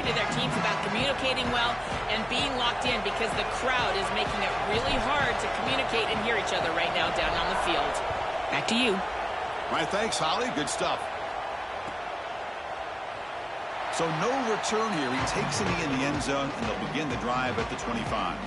talking to their teams about communicating well and being locked in because the crowd is making it really hard to communicate and hear each other right now down on the field. Back to you. All right, thanks, Holly. Good stuff. So no return here. He takes a knee in the end zone, and they'll begin the drive at the 25.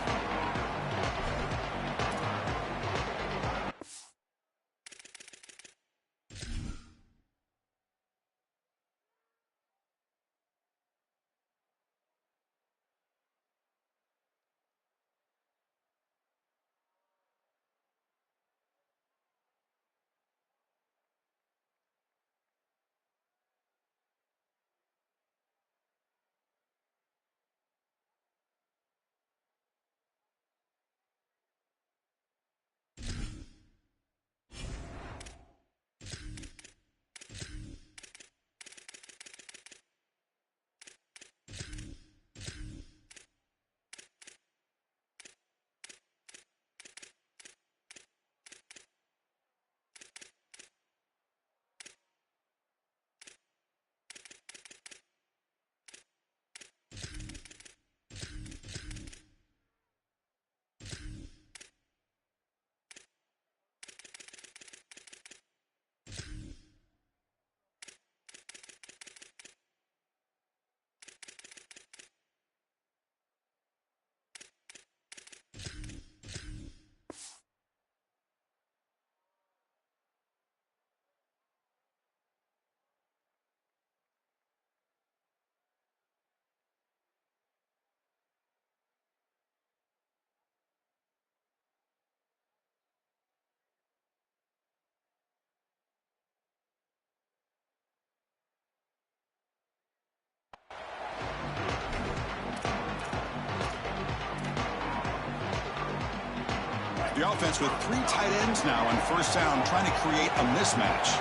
The offense with 3 tight ends now on first down, trying to create a mismatch.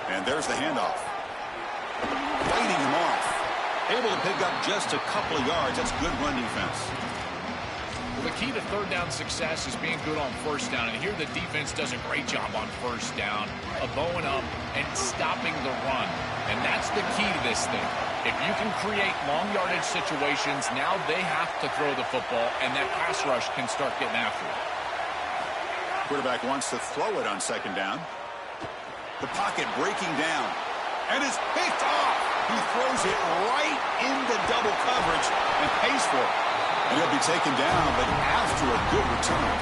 And there's the handoff. Fighting him off. Able to pick up just a couple of yards. That's good run defense. Well, the key to third down success is being good on first down. And here the defense does a great job on first down of bowing up and stopping the run. And that's the key to this thing. If you can create long yardage situations, now they have to throw the football, and that pass rush can start getting after it. Quarterback wants to throw it on second down. The pocket breaking down. And it's picked off. He throws it right into double coverage and pays for it. And he'll be taken down, but after a good return.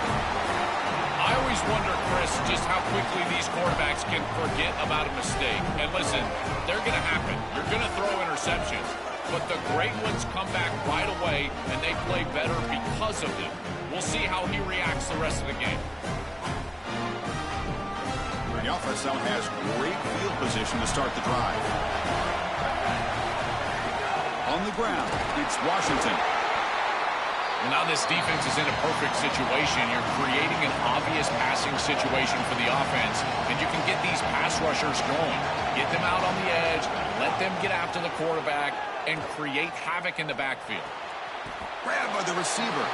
I always wonder, Chris, just how quickly these quarterbacks can forget about a mistake. And listen, they're going to happen. You're going to throw interceptions. But the great ones come back right away, and they play better because of them. We'll see how he reacts the rest of the game. The offense now has great field position to start the drive. On the ground, it's Washington. Well, now this defense is in a perfect situation. You're creating an obvious passing situation for the offense, and you can get these pass rushers going. Get them out on the edge, let them get after the quarterback, and create havoc in the backfield. Grabbed by the receiver.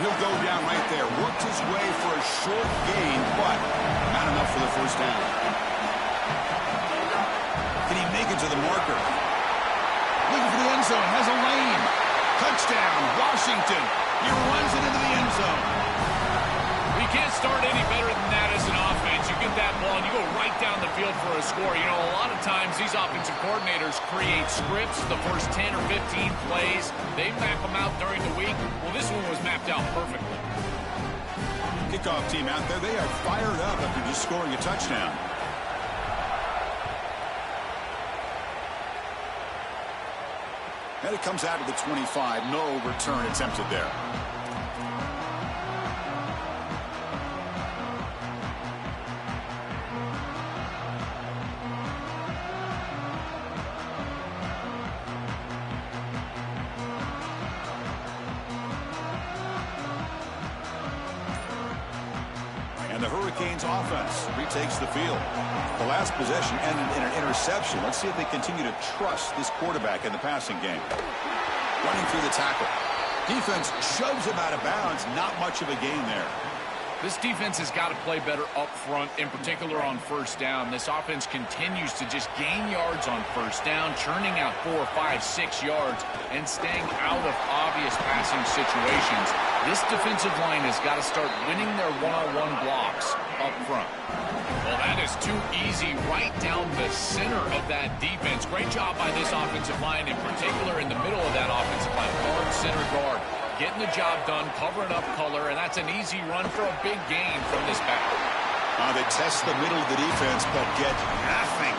He'll go down right there. Worked his way for a short gain, but not enough for the first down. Can he make it to the marker? Looking for the end zone. Has a lane. Touchdown, Washington. He runs it into the end zone. You can't start any better than that as an offense. You get that ball and you go right down the field for a score. You know, a lot of times these offensive coordinators create scripts, the first 10 or 15 plays. They map them out during the week. Well, this one was mapped out perfectly. Kickoff team out there, they are fired up after just scoring a touchdown. And it comes out of the 25. No return attempted there. And the Hurricanes offense retakes the field. The last possession ended in an interception. Let's see if they continue to trust this quarterback in the passing game. Running through the tackle. Defense shoves him out of bounds. Not much of a gain there. This defense has got to play better up front, in particular on first down. This offense continues to just gain yards on first down, churning out 4, 5, 6 yards, and staying out of obvious passing situations. This defensive line has got to start winning their one-on-one blocks up front. Well, that is too easy right down the center of that defense. Great job by this offensive line, in particular in the middle of that offensive line. Hard center guard. Getting the job done, covering up color, and that's an easy run for a big gain from this back. They test the middle of the defense, but get nothing.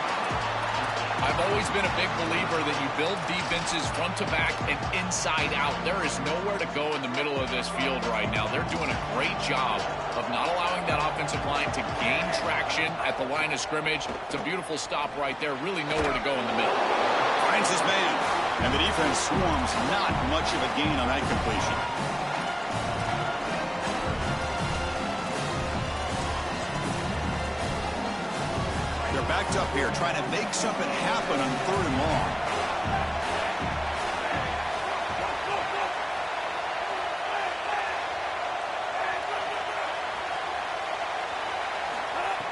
I've always been a big believer that you build defenses front to back and inside out. There is nowhere to go in the middle of this field right now. They're doing a great job of not allowing that offensive line to gain traction at the line of scrimmage. It's a beautiful stop right there. Really nowhere to go in the middle. Finds his man, and the defense swarms. Not much of a gain on that completion. They're backed up here, trying to make something happen on 3rd and long.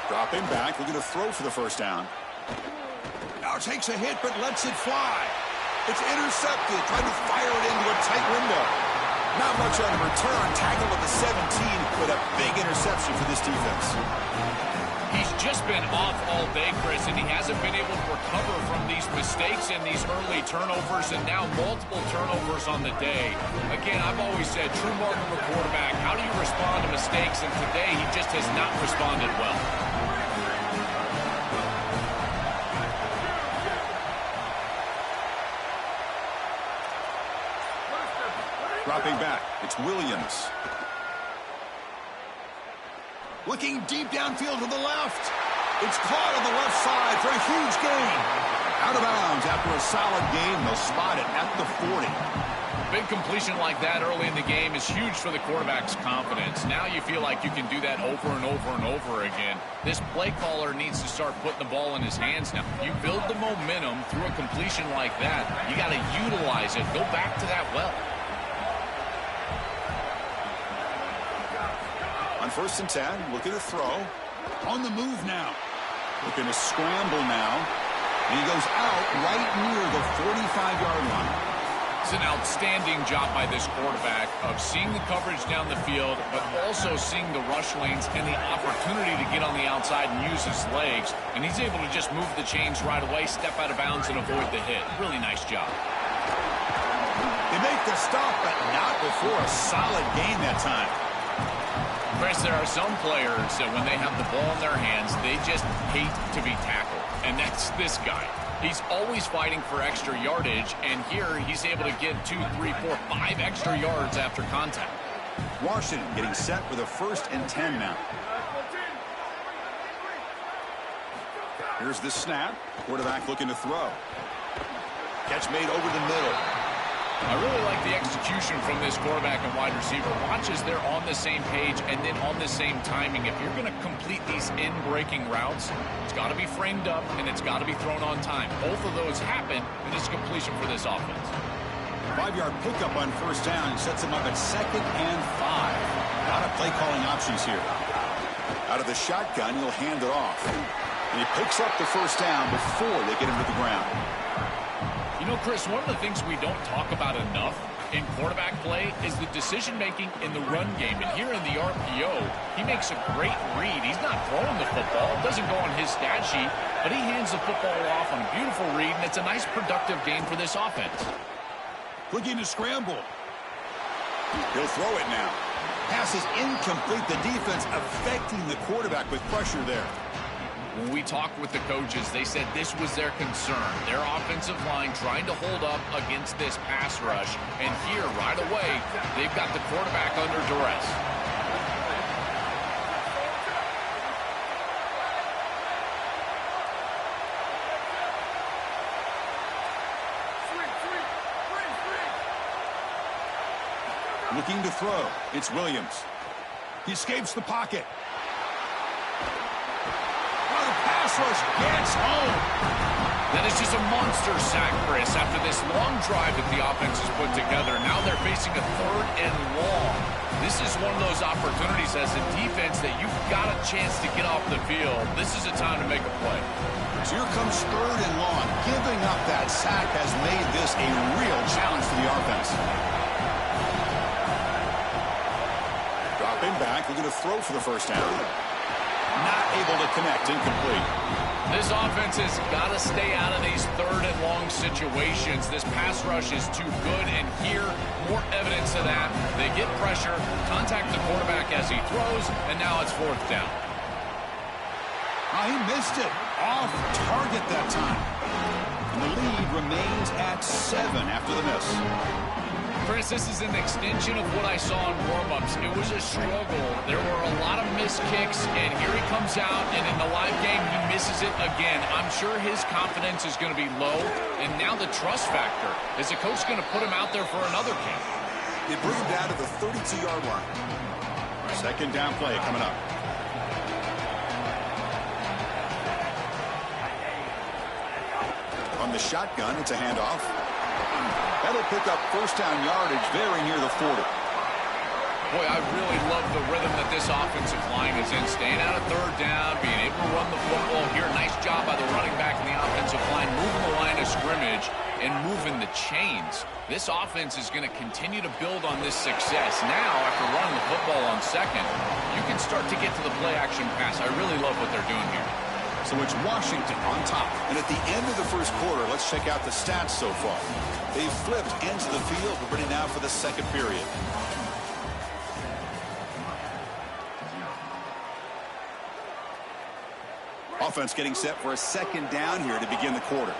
Dropping back, looking to throw for the first down. Now takes a hit, but lets it fly. It's intercepted, trying to fire it into a tight window. Not much on the return. Tackled at the 17, but a big interception for this defense. He's just been off all day, Chris, and he hasn't been able to recover from these mistakes and these early turnovers, and now multiple turnovers on the day. Again, I've always said, true mark of a quarterback, how do you respond to mistakes? And today, he just has not responded well. Dropping back, it's Williams. Looking deep downfield to the left. It's caught on the left side for a huge gain. Out of bounds after a solid gain. They'll spot it at the 40. Big completion like that early in the game is huge for the quarterback's confidence. Now you feel like you can do that over and over and over again. This play caller needs to start putting the ball in his hands now. You build the momentum through a completion like that. You got to utilize it. Go back to that well. On 1st and 10, looking to throw. On the move now. Looking to scramble now. And he goes out right near the 45-yard line. It's an outstanding job by this quarterback of seeing the coverage down the field, but also seeing the rush lanes and the opportunity to get on the outside and use his legs. And he's able to just move the chains right away, step out of bounds, and avoid the hit. Really nice job. They make the stop, but not before a solid gain that time. Chris, there are some players that when they have the ball in their hands, they just hate to be tackled. And that's this guy. He's always fighting for extra yardage, and here he's able to get 2, 3, 4, 5 extra yards after contact. Washington getting set with a 1st and 10 now. Here's the snap. Quarterback looking to throw. Catch made over the middle. I really like the execution from this quarterback and wide receiver. Watch as they're on the same page and then on the same timing. If you're going to complete these in-breaking routes, it's got to be framed up and it's got to be thrown on time. Both of those happen, and it's completion for this offense. 5-yard pickup on 1st down and sets them up at 2nd and 5. A lot of play calling options here. Out of the shotgun, he'll hand it off. And he picks up the 1st down before they get him to the ground. You know, Chris, one of the things we don't talk about enough in quarterback play is the decision-making in the run game. And here in the RPO, he makes a great read. He's not throwing the football. It doesn't go on his stat sheet, but he hands the football off on a beautiful read, and it's a nice, productive game for this offense. Looking to scramble. He'll throw it now. Pass is incomplete. The defense affecting the quarterback with pressure there. When we talked with the coaches, they said this was their concern. Their offensive line trying to hold up against this pass rush. And here, right away, they've got the quarterback under duress. Looking to throw. It's Williams. He escapes the pocket. Pass rush gets home. That is just a monster sack, Chris, after this long drive that the offense has put together. Now they're facing a 3rd and long. This is one of those opportunities as a defense that you've got a chance to get off the field. This is a time to make a play. So here comes 3rd and long. Giving up that sack has made this a real challenge for the offense. Dropping back, looking to throw for the first down. Not able to connect, incomplete. This offense has got to stay out of these 3rd and long situations. This pass rush is too good, and here, more evidence of that. They get pressure, contact the quarterback as he throws, and now it's 4th down. Oh, he missed it. Off target that time. And the lead remains at 7 after the miss. Chris, this is an extension of what I saw in warm-ups. It was a struggle. There were a lot of missed kicks, and here he comes out, and in the live game, he misses it again. I'm sure his confidence is going to be low, and now the trust factor. Is the coach going to put him out there for another kick? They bring him down to the 32-yard line. 2nd down play coming up. On the shotgun, it's a handoff. That'll pick up 1st down yardage very near the 40. Boy, I really love the rhythm that this offensive line is in. Staying out of 3rd down, being able to run the football here. Nice job by the running back and the offensive line, moving the line of scrimmage and moving the chains. This offense is going to continue to build on this success. Now, after running the football on 2nd, you can start to get to the play-action pass. I really love what they're doing here. So it's Washington on top. And at the end of the 1st quarter, let's check out the stats so far. They've flipped ends of the field. We're ready now for the 2nd period. Offense getting set for a 2nd down here to begin the quarter.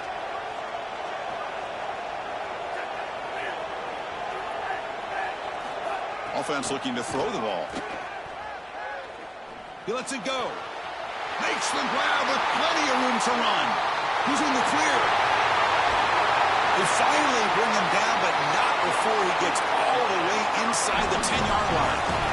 Offense looking to throw the ball. He lets it go. Makes the grab with plenty of room to run. He's in the clear. They finally bring him down, but not before he gets all the way inside the 10-yard line.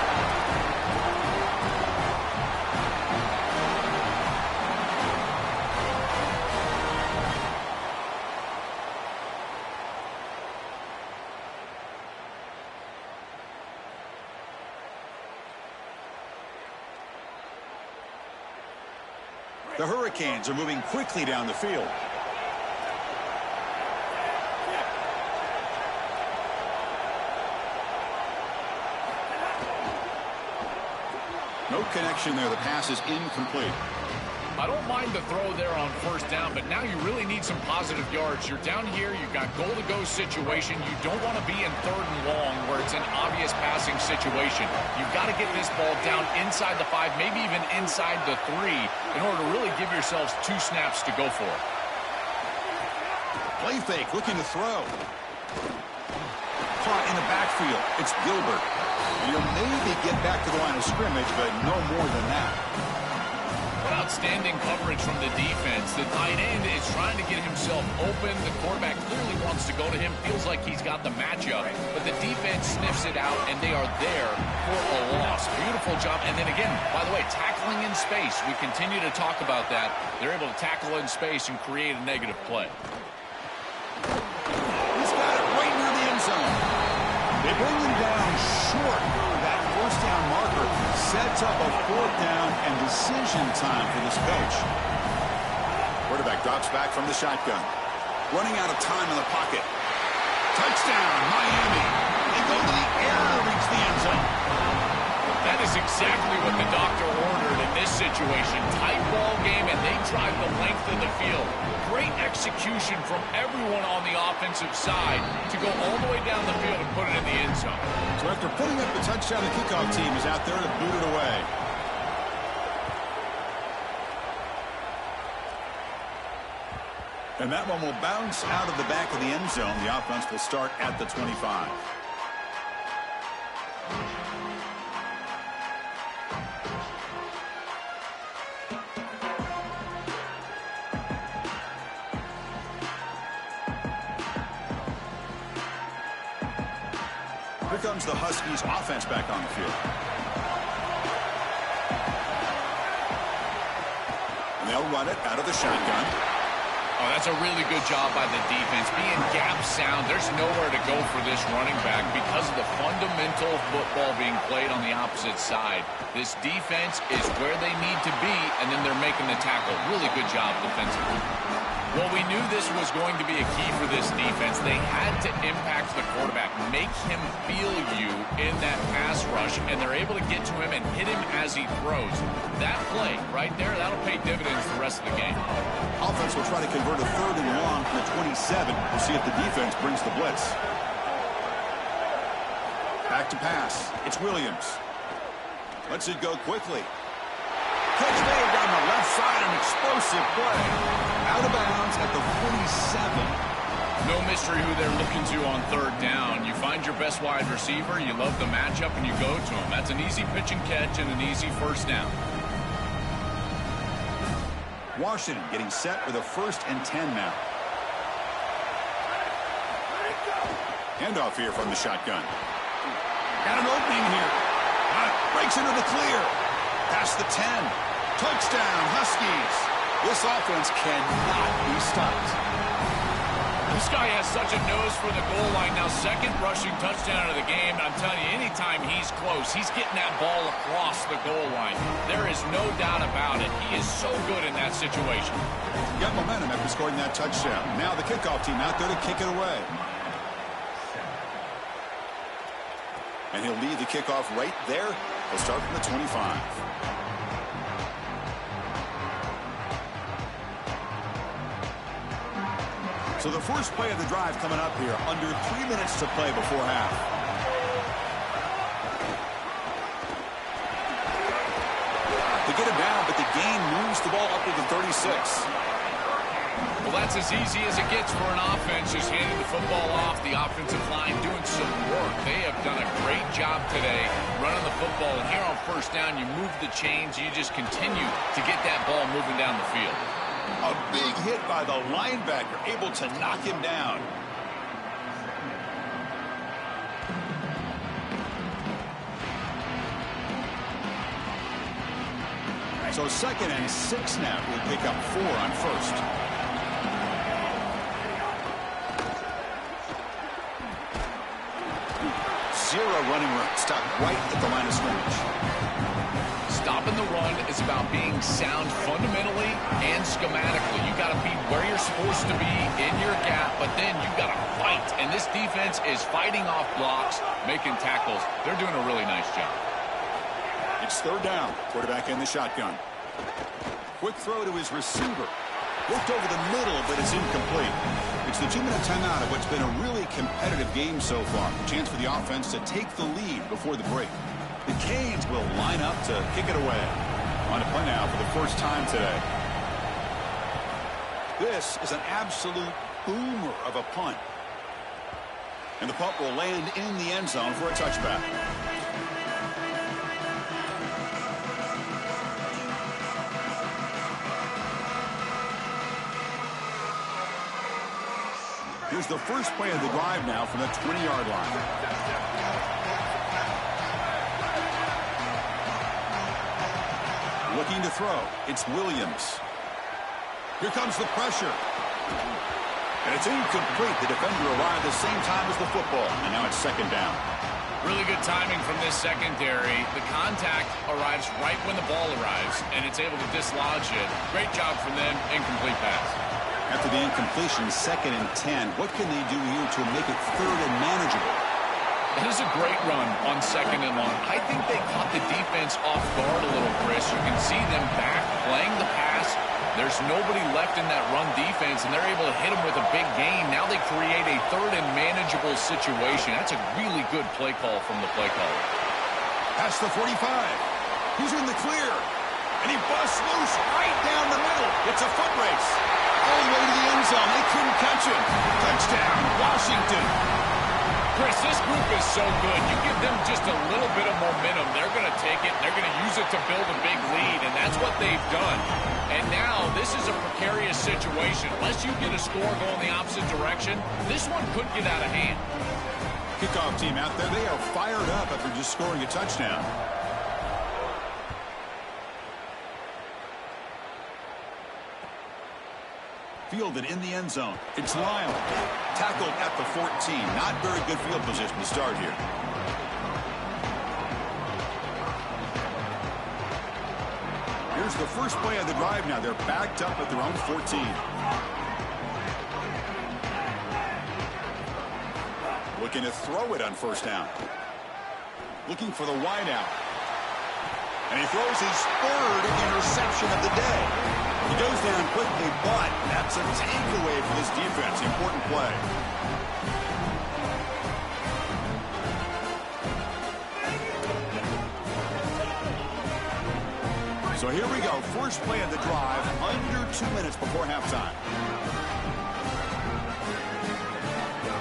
The Hurricanes are moving quickly down the field. No connection there. The pass is incomplete. I don't mind the throw there on 1st down, but now you really need some positive yards. You're down here. You've got goal-to-go situation. You don't want to be in 3rd and long where it's an obvious passing situation. You've got to get this ball down inside the 5, maybe even inside the 3, in order to really give yourselves 2 snaps to go for. Play fake, looking to throw. Caught in the backfield. It's Gilbert. He'll maybe get back to the line of scrimmage, but no more than that. Outstanding coverage from the defense. The tight end is trying to get himself open. The quarterback clearly wants to go to him. Feels like he's got the matchup. But the defense sniffs it out, and they are there for a loss. Beautiful job. And then again, by the way, tackling in space. We continue to talk about that. They're able to tackle in space and create a negative play. He's got it right near the end zone. They bring him down short. That 1st down marker sets up a 4th down and decision time for this coach. Quarterback drops back from the shotgun. Running out of time in the pocket. Touchdown, Miami. They go to the air to reach the end zone. That is exactly what the doctor ordered in this situation. Tight ball game, and they drive the length of the field. Great execution from everyone on the offensive side to go all the way down the field and put it in the end zone. So after putting up the touchdown, the kickoff team is out there to boot it away. And that one will bounce out of the back of the end zone. The offense will start at the 25. Here comes the Huskies offense back on the field. And they'll run it out of the shotgun. Oh, that's a really good job by the defense. Being gap sound, there's nowhere to go for this running back because of the fundamental football being played on the opposite side. This defense is where they need to be, and then they're making the tackle. Really good job defensively. Well, we knew this was going to be a key for this defense. They had to impact the quarterback, make him feel you in that pass rush, and they're able to get to him and hit him as he throws. That play right there, that'll pay dividends the rest of the game. Offense will try to convert a 3rd and long from the 27. We'll see if the defense brings the blitz. Back to pass. It's Williams. Lets it go quickly. Catch made down the left side, an explosive play. Out of bounds at the 47. No mystery who they're looking to on 3rd down. You find your best wide receiver, you love the matchup, and you go to him. That's an easy pitch and catch and an easy 1st down. Washington getting set with a 1st and 10 now. Handoff here from the shotgun. Got an opening here. Breaks into the clear. Past the 10. Touchdown, Huskies. This offense cannot be stopped. This guy has such a nose for the goal line. Now, 2nd rushing touchdown of the game. I'm telling you, anytime he's close, he's getting that ball across the goal line. There is no doubt about it. He is so good in that situation. Got momentum after scoring that touchdown. Now the kickoff team out there to kick it away. And he'll lead the kickoff right there. He'll start from the 25. So the first play of the drive coming up here. Under 3 minutes to play before half. They get him down, but the gain moves the ball up to the 36. Well, that's as easy as it gets for an offense, just handing the football off. The offensive line doing some work. They have done a great job today running the football. And here on 1st down, you move the chains. You just continue to get that ball moving down the field. A big hit by the linebacker, able to knock him down. So 2nd and 6 now. We'll pick up 4 on 1st. Zero running room. Stop right at the line of scrimmage. Stopping the run is about being sound fundamentally and schematically. You got to be where you're supposed to be in your gap, but then you got to fight. And this defense is fighting off blocks, making tackles. They're doing a really nice job. It's 3rd down. Quarterback in the shotgun. Quick throw to his receiver. Looked over the middle, but it's incomplete. It's the 2-minute timeout of what's been a really competitive game so far. A chance for the offense to take the lead before the break. The Canes will line up to kick it away. On a play now for the first time today. This is an absolute boomer of a punt. And the punt will land in the end zone for a touchback. Here's the first play of the drive now from the 20-yard line. Looking to throw. It's Williams. Here comes the pressure. And it's incomplete. The defender arrived at the same time as the football. And now it's 2nd down. Really good timing from this secondary. The contact arrives right when the ball arrives, and it's able to dislodge it. Great job from them. Incomplete pass. After the incompletion, 2nd and 10. What can they do here to make it 3rd and manageable? It is a great run on 2nd and long. I think they caught the defense off guard a little, Chris. You can see them back playing the pass. There's nobody left in that run defense, and they're able to hit them with a big gain. Now they create a 3rd and manageable situation. That's a really good play call from the play caller. Past the 45. He's in the clear. And he busts loose right down the middle. It's a foot race. All the way to the end zone. They couldn't catch him. Touchdown, Washington. Chris, this group is so good. You give them just a little bit of momentum, they're going to take it, and they're going to use it to build a big lead, and that's what they've done. And now this is a precarious situation. Unless you get a score going the opposite direction, this one could get out of hand. Kickoff team out there, they are fired up after just scoring a touchdown. Fielded in the end zone. It's Lyle. Tackled at the 14. Not very good field position to start here. Here's the first play of the drive now. They're backed up at their own 14. Looking to throw it on first down. Looking for the wide out. And he throws his third interception of the day. He goes down quickly, but that's a takeaway for this defense. Important play. So here we go. First play of the drive, under 2 minutes before halftime.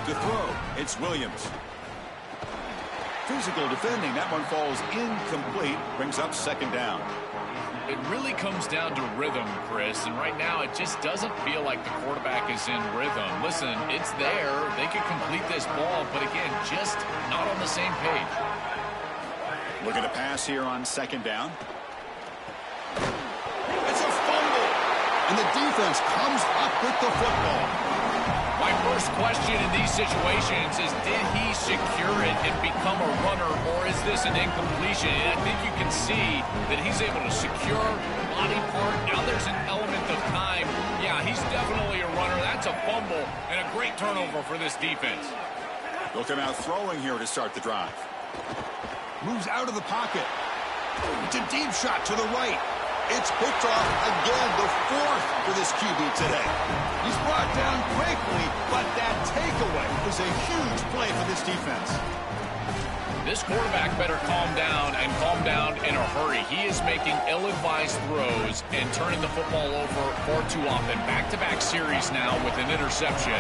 To throw, it's Williams. Physical defending. That one falls incomplete. Brings up second down. It really comes down to rhythm, Chris, and right now it just doesn't feel like the quarterback is in rhythm. Listen, it's there. They could complete this ball, but again, just not on the same page. Looking to pass here on second down. It's a fumble, and the defense comes up with the football. My first question in these situations is, did he secure it and become a runner, or is this an incompletion? And I think you can see that he's able to secure body part. Now there's an element of time. Yeah, he's definitely a runner. That's a fumble and a great turnover for this defense. They'll come out throwing here to start the drive. Moves out of the pocket. It's a deep shot to the right. It's picked off again, the fourth for this QB today. He's brought down quickly, but that takeaway is a huge play for this defense. This quarterback better calm down in a hurry. He is making ill-advised throws and turning the football over far too often. Back-to-back series now with an interception.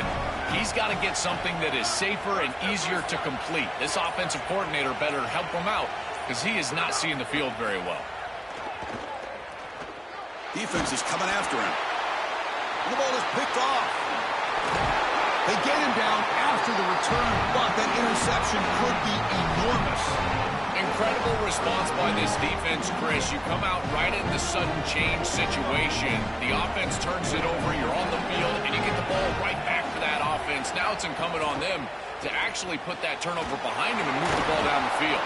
He's got to get something that is safer and easier to complete. This offensive coordinator better help him out because he is not seeing the field very well. Defense is coming after him. And the ball is picked off. They get him down after the return, but that interception could be enormous. Incredible response by this defense, Chris. You come out right in the sudden change situation. The offense turns it over. You're on the field, and you get the ball right back to that offense. Now it's incumbent on them to actually put that turnover behind him and move the ball down the field.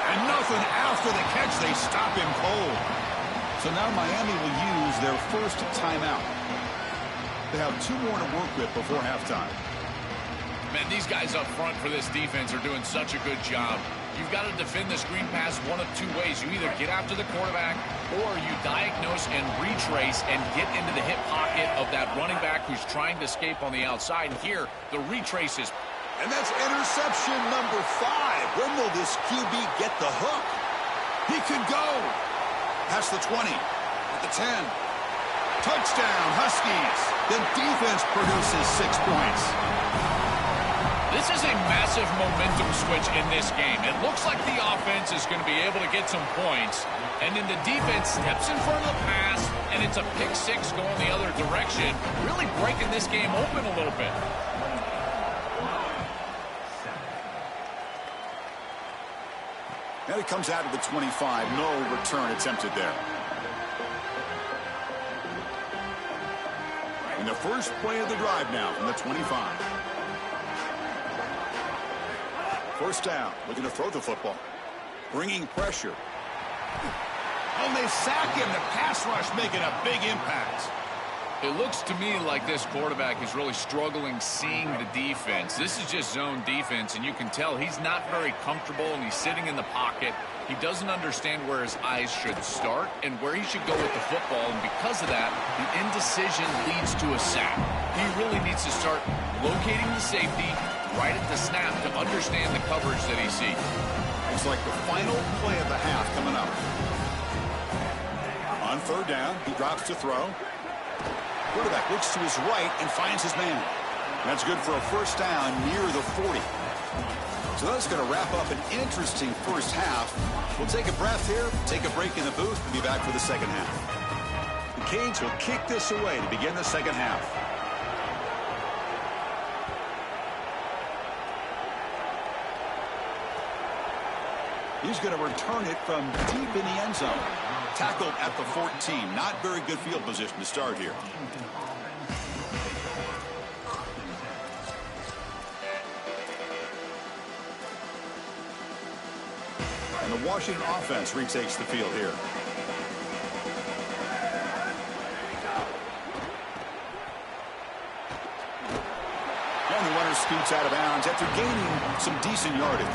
And nothing after the catch. They stop him cold. So now Miami will use their first timeout. They have 2 more to work with before halftime. Man, these guys up front for this defense are doing such a good job. You've got to defend the screen pass one of 2 ways. You either get after the quarterback or you diagnose and retrace and get into the hip pocket of that running back who's trying to escape on the outside. And here, the retrace is... And that's interception number 5. When will this QB get the hook? He could go. Past the 20, at the 10. Touchdown, Huskies. The defense produces 6 points. This is a massive momentum switch in this game. It looks like the offense is going to be able to get some points, and then the defense steps in front of the pass, and it's a pick 6 going the other direction, really breaking this game open a little bit. And it comes out of the 25. No return attempted there. And the first play of the drive now from the 25. First down. Looking to throw the football. Bringing pressure. And they sack him. The pass rush making a big impact. It looks to me like this quarterback is really struggling seeing the defense. This is just zone defense, and you can tell he's not very comfortable, and he's sitting in the pocket. He doesn't understand where his eyes should start and where he should go with the football, and because of that, the indecision leads to a sack. He really needs to start locating the safety right at the snap to understand the coverage that he sees. It's like the final play of the half coming up. On third down, he drops to throw. Quarterback looks to his right and finds his man. That's good for a first down near the 40. So that's going to wrap up an interesting first half. We'll take a breath here, take a break in the booth, and be back for the second half. The Canes will kick this away to begin the second half. He's going to return it from deep in the end zone. Tackled at the 14. Not very good field position to start here. And the Washington offense retakes the field here. And the runner scoots out of bounds after gaining some decent yardage.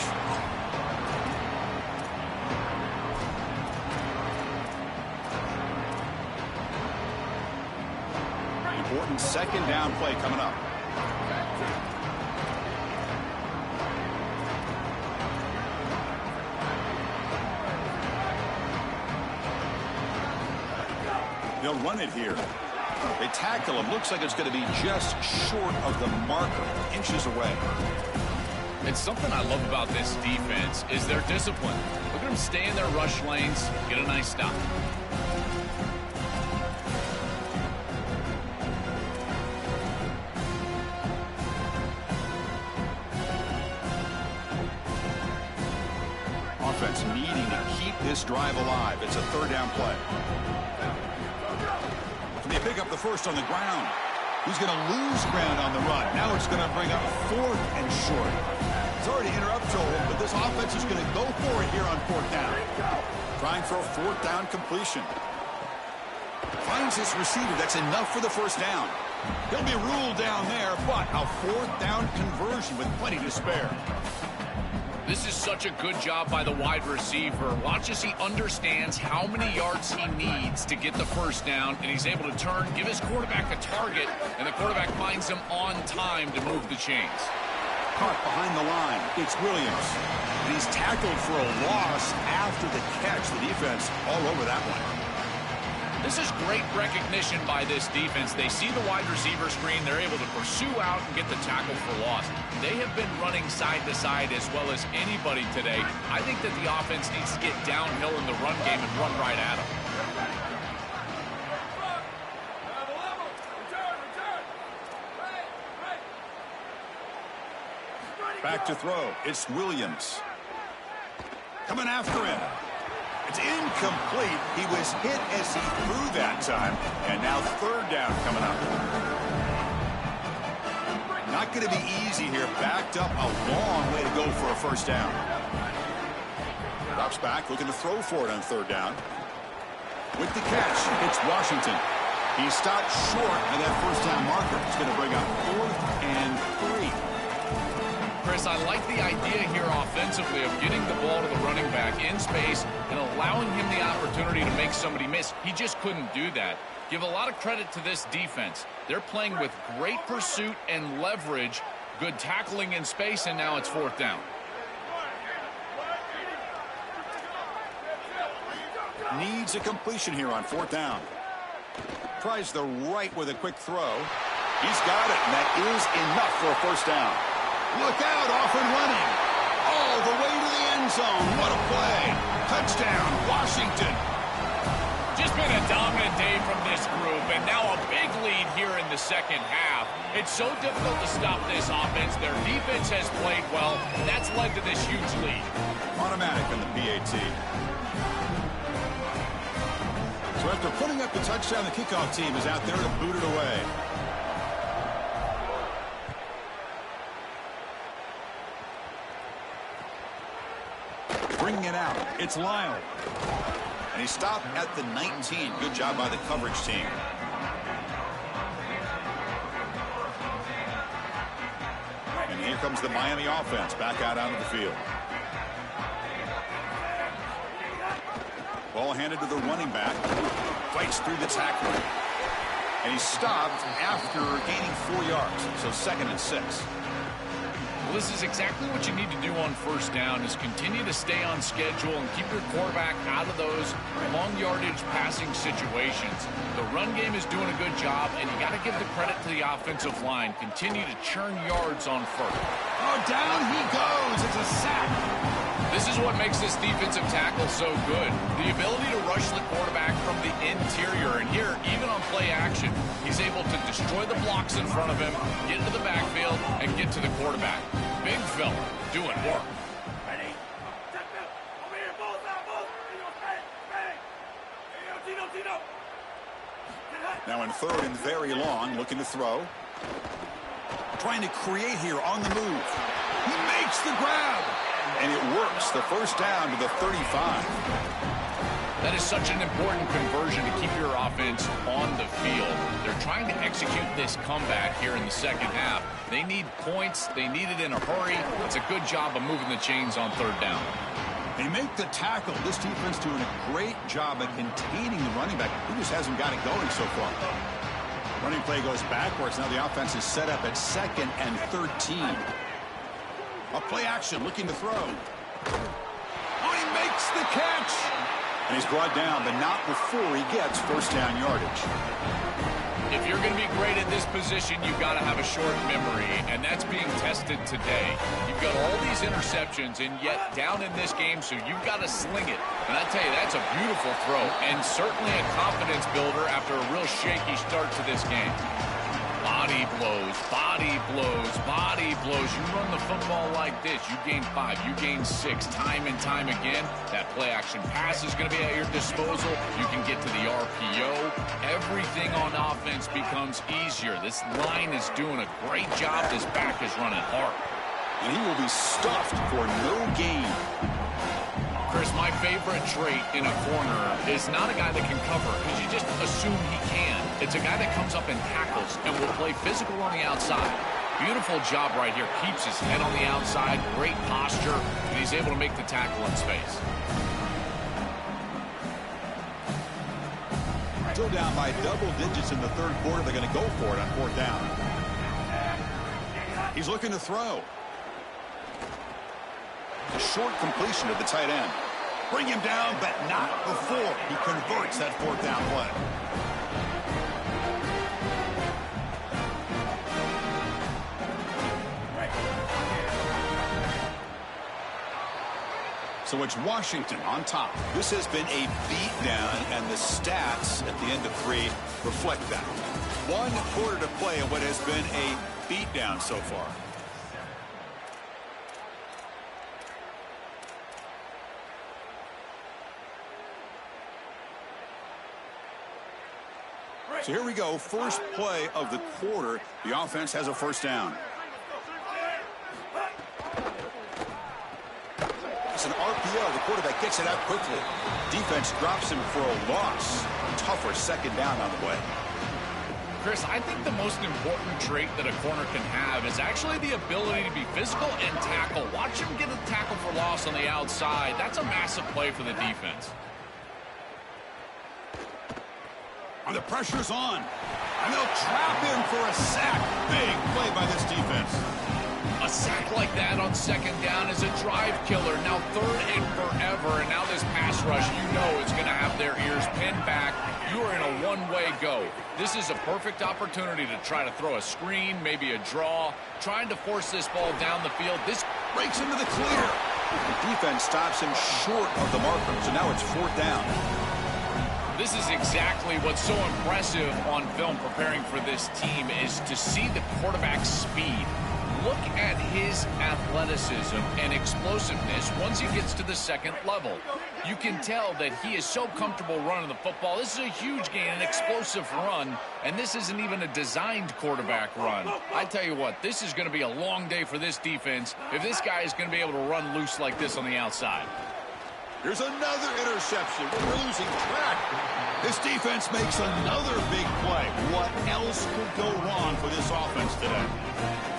Important second down play coming up. They'll run it here. They tackle him. Looks like it's going to be just short of the marker, inches away. It's something I love about this defense is their discipline. Look at them stay in their rush lanes, get a nice stop. Offense needing to keep this drive alive. It's a third down play. Can they pick up the first on the ground? He's going to lose ground on the run. Now it's going to bring up 4th and short. Sorry to interrupt, Joel, but this offense is going to go for it here on 4th down. Trying for a 4th down completion. Finds his receiver. That's enough for the first down. He'll be ruled down there, but a 4th down conversion with plenty to spare. This is such a good job by the wide receiver. Watch as he understands how many yards he needs to get the first down, and he's able to turn, give his quarterback a target, and the quarterback finds him on time to move the chains. Caught behind the line. It's Williams. And he's tackled for a loss after the catch. The defense all over that one. This is great recognition by this defense. They see the wide receiver screen. They're able to pursue out and get the tackle for loss. They have been running side to side as well as anybody today. I think that the offense needs to get downhill in the run game and run right at them. Back to throw. It's Williams. Coming after him. It's incomplete. He was hit as he threw that time. And now third down coming up. Not going to be easy here. Backed up a long way to go for a first down. Drops back, looking to throw for it on third down. With the catch, it's Washington. He stopped short of that first down marker. It's going to bring up 4th and 3. Chris, I like the idea here offensively of getting the ball to the running back in space and allowing him the opportunity to make somebody miss. He just couldn't do that. Give a lot of credit to this defense. They're playing with great pursuit and leverage, good tackling in space, and now it's 4th down. Needs a completion here on 4th down. Tries the right with a quick throw. He's got it, and that is enough for a first down. Look out, off and running. All the way to the end zone. What a play. Touchdown, Washington. Just been a dominant day from this group, and now a big lead here in the second half. It's so difficult to stop this offense. Their defense has played well. That's led to this huge lead. Automatic on the PAT. So after putting up the touchdown, the kickoff team is out there to boot it away. Bringing it out, it's Lyle. And he stopped at the 19. Good job by the coverage team. And here comes the Miami offense back out onto the field. Ball handed to the running back. Fights through the tackler. And he's stopped after gaining 4 yards. So 2nd and 6. Well, this is exactly what you need to do on first down is continue to stay on schedule and keep your quarterback out of those long yardage passing situations. The run game is doing a good job, and you got to give the credit to the offensive line. Continue to churn yards on first. Oh, down he goes. It's a sack. This is what makes this defensive tackle so good. The ability to rush the quarterback from the interior. And here, even on play action, he's able to destroy the blocks in front of him, get into the backfield, and get to the quarterback. Big fella doing work. Now in 3rd and very long, looking to throw. Trying to create here on the move. He makes the grab. And it works. The first down to the 35. That is such an important conversion to keep your offense on the field. They're trying to execute this comeback here in the second half. They need points. They need it in a hurry. It's a good job of moving the chains on third down. They make the tackle. This defense doing a great job of containing the running back. He just hasn't got it going so far. Running play goes backwards. Now the offense is set up at 2nd and 13. A play action looking to throw. Oh, he makes the catch. And he's brought down, but not before he gets first down yardage. If you're going to be great at this position, you've got to have a short memory, and that's being tested today. You've got all these interceptions, and yet down in this game, so you've got to sling it. And I tell you, that's a beautiful throw, and certainly a confidence builder after a real shaky start to this game. Body blows, body blows, body blows. You run the football like this, you gain 5, you gain 6, time and time again. That play action pass is going to be at your disposal. You can get to the RPO. Everything on offense becomes easier. This line is doing a great job. This back is running hard. And he will be stuffed for no gain. Chris, my favorite trait in a corner is not a guy that can cover because you just assume he can. It's a guy that comes up and tackles and will play physical on the outside. Beautiful job right here. Keeps his head on the outside. Great posture. And he's able to make the tackle in space. Still down by double digits in the third quarter. They're going to go for it on fourth down. He's looking to throw. A short completion to the tight end. Bring him down, but not before he converts that fourth down play. So it's Washington on top. This has been a beatdown, and the stats at the end of 3 reflect that. 1 quarter to play in what has been a beatdown so far. So here we go, first play of the quarter. The offense has a first down. It's an RPO. The quarterback gets it out quickly. Defense drops him for a loss. Tougher second down on the way. Chris, I think the most important trait that a corner can have is actually the ability to be physical and tackle. Watch him get a tackle for loss on the outside. That's a massive play for the defense. And the pressure's on. And they'll trap him for a sack. Big play by this defense. A sack like that on second down is a drive killer. Now third and forever. And now this pass rush, you know, is going to have their ears pinned back. You are in a one-way go. This is a perfect opportunity to try to throw a screen, maybe a draw. Trying to force this ball down the field. This breaks into the clear. The defense stops him short of the marker. So now it's fourth down. This is exactly what's so impressive on film preparing for this team is to see the quarterback's speed. Look at his athleticism and explosiveness once he gets to the second level. You can tell that he is so comfortable running the football. This is a huge gain, an explosive run, and this isn't even a designed quarterback run. I tell you what, this is going to be a long day for this defense if this guy is going to be able to run loose like this on the outside. Here's another interception. We're losing track. This defense makes another big play. What else could go wrong for this offense today?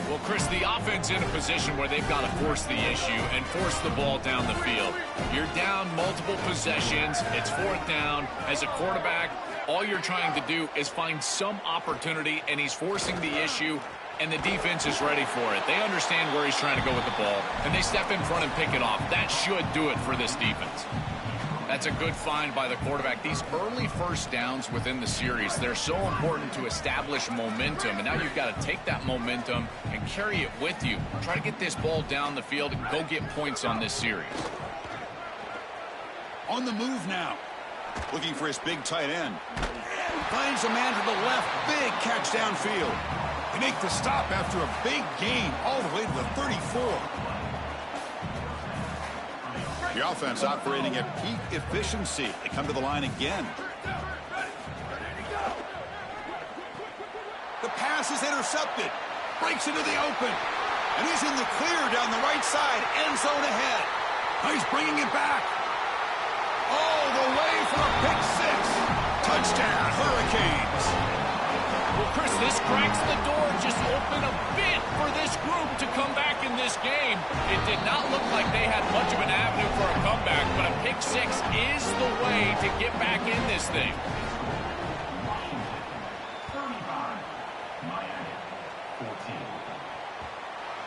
Well, Chris, the offense in a position where they've got to force the issue and force the ball down the field. You're down multiple possessions. It's fourth down. As a quarterback, all you're trying to do is find some opportunity, and he's forcing the issue, and the defense is ready for it. They understand where he's trying to go with the ball, and they step in front and pick it off. That should do it for this defense. That's a good find by the quarterback. These early first downs within the series, they're so important to establish momentum. And now you've got to take that momentum and carry it with you. Try to get this ball down the field and go get points on this series. On the move now. Looking for his big tight end. Finds a man to the left. Big catch downfield. They make the stop after a big gain all the way to the 34. The offense operating at peak efficiency. They come to the line again. The pass is intercepted. Breaks into the open. And he's in the clear down the right side. End zone ahead. Now he's bringing it back. All the way for a pick six. Touchdown, Hurricanes. Well, Chris, this cracks the door just open a bit for this group to come back in this game. It did not look like they had much of an avenue for a comeback, but a pick six is the way to get back in this thing.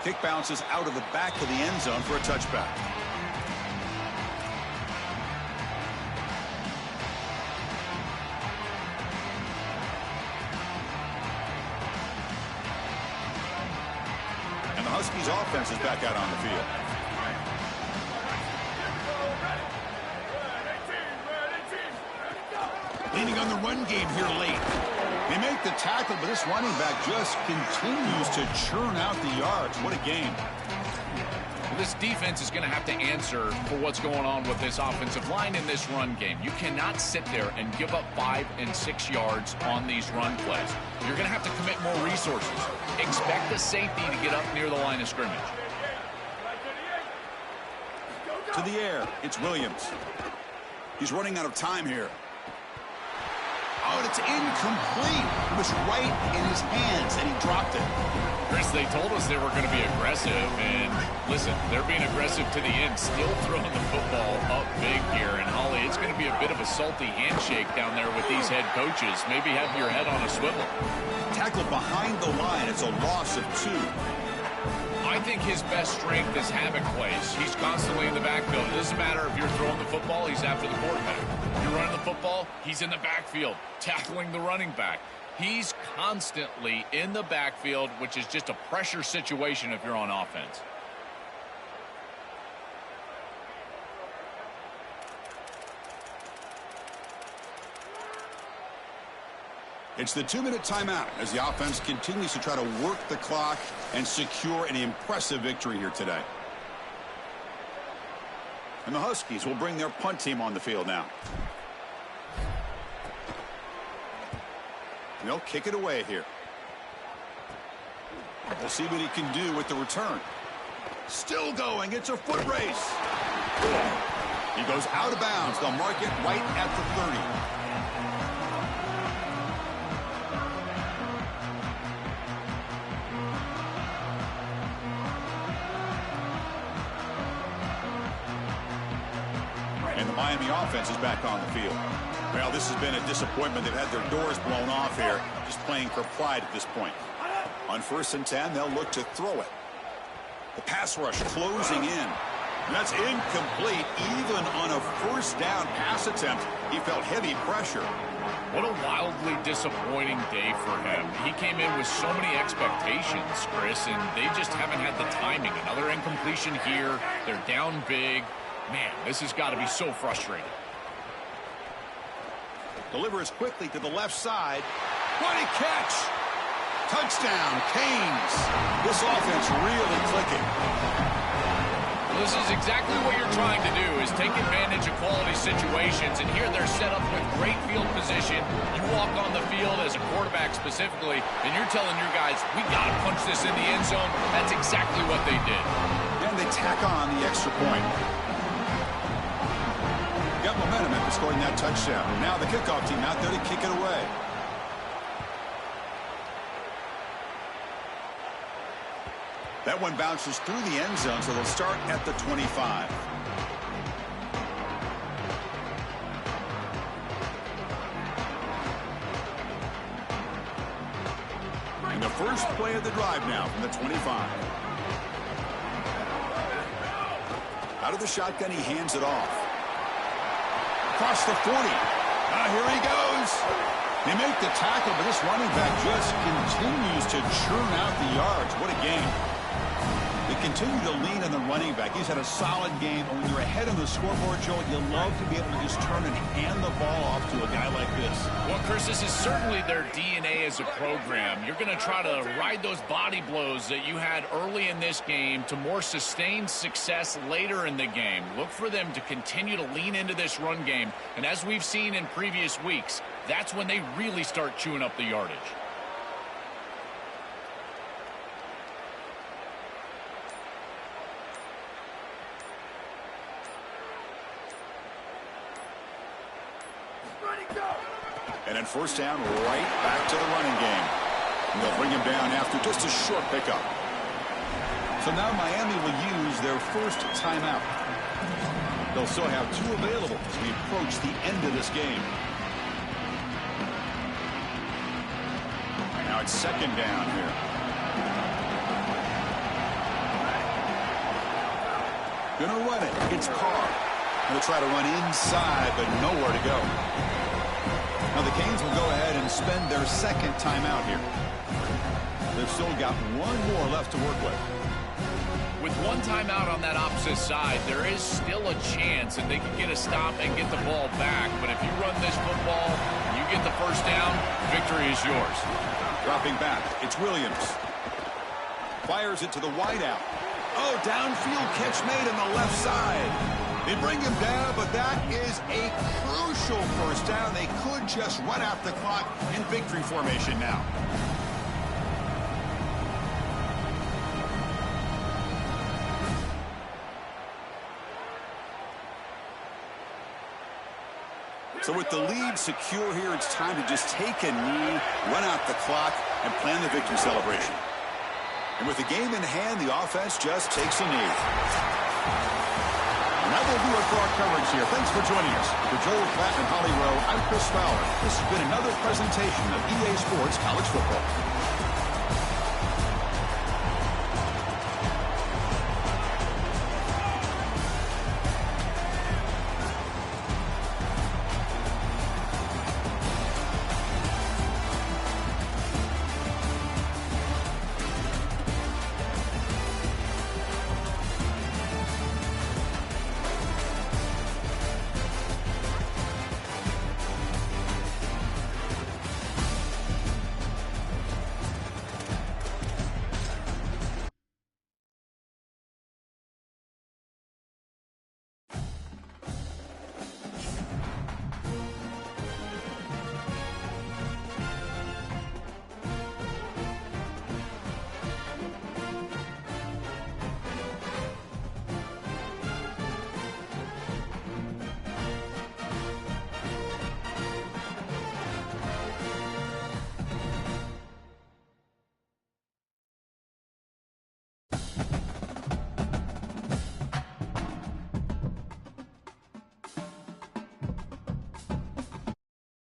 Kick bounces out of the back of the end zone for a touchback. And the Huskies offense is back out on the field. Leaning on the run game here late. They make the tackle, but this running back just continues to churn out the yards. What a game. Well, this defense is going to have to answer for what's going on with this offensive line in this run game. You cannot sit there and give up 5 and 6 yards on these run plays. You're going to have to commit more resources. Expect the safety to get up near the line of scrimmage. To the air, it's Williams. He's running out of time here. Oh, and it's incomplete. It was right in his hands, and he dropped it. Chris, they told us they were going to be aggressive, and listen, they're being aggressive to the end, still throwing the football up big here. And, Holly, it's going to be a bit of a salty handshake down there with these head coaches. Maybe have your head on a swivel. Tackled behind the line. It's a loss of 2. I think his best strength is havoc plays. He's constantly in the backfield. It doesn't matter if you're throwing the football, he's after the quarterback. If you're running the football, he's in the backfield, tackling the running back. He's constantly in the backfield, which is just a pressure situation if you're on offense. It's the 2-minute timeout as the offense continues to try to work the clock and secure an impressive victory here today. And the Huskies will bring their punt team on the field now. And they'll kick it away here. We'll see what he can do with the return. Still going. It's a foot race. He goes out of bounds. They'll mark it right at the 30. And the Miami offense is back on the field. Well, this has been a disappointment. They've had their doors blown off here, just playing for pride at this point. On 1st and 10, they'll look to throw it. The pass rush closing in. And that's incomplete. Even on a 1st down pass attempt, he felt heavy pressure. What a wildly disappointing day for him. He came in with so many expectations, Chris, and they just haven't had the timing. Another incompletion here. They're down big. Man, this has got to be so frustrating. Delivers quickly to the left side. What a catch! Touchdown, Canes. This offense really clicking. Well, this is exactly what you're trying to do, is take advantage of quality situations. And here they're set up with great field position. You walk on the field as a quarterback specifically, and you're telling your guys, we got to punch this in the end zone. That's exactly what they did. And they tack on the extra point. Got momentum after scoring that touchdown. Now the kickoff team out there to kick it away. That one bounces through the end zone, so they'll start at the 25. And the first play of the drive now from the 25. Out of the shotgun, he hands it off. Across the 40. Here he goes. They make the tackle, but this running back just continues to churn out the yards. What a game. They continue to lean on the running back. He's had a solid game. And when you're ahead on the scoreboard, Joel, you love to be able to just turn and hand the ball off to a guy like this. Well, Chris, this is certainly their DNA as a program. You're going to try to ride those body blows that you had early in this game to more sustained success later in the game. Look for them to continue to lean into this run game. And as we've seen in previous weeks, that's when they really start chewing up the yardage. And then first down, right back to the running game. And they'll bring him down after just a short pickup. So now Miami will use their first timeout. They'll still have 2 available as we approach the end of this game. Now it's second down here. Gonna run it. It's Carr. Gonna try to run inside, but nowhere to go. Now the Canes will go ahead and spend their second timeout here. They've still got 1 more left to work with. With 1 timeout on that opposite side, there is still a chance that they can get a stop and get the ball back. But if you run this football, you get the first down, victory is yours. Dropping back, it's Williams. Fires it to the wideout. Oh, downfield catch made on the left side. They bring him down, but that is a crucial first down. They could just run out the clock in victory formation now. So with the lead secure here, it's time to just take a knee, run out the clock, and plan the victory celebration. And with the game in hand, the offense just takes a knee. And that will do it for our coverage here. Thanks for joining us. For Joel Klatt and Holly Rowe, I'm Chris Fowler. This has been another presentation of EA Sports College Football.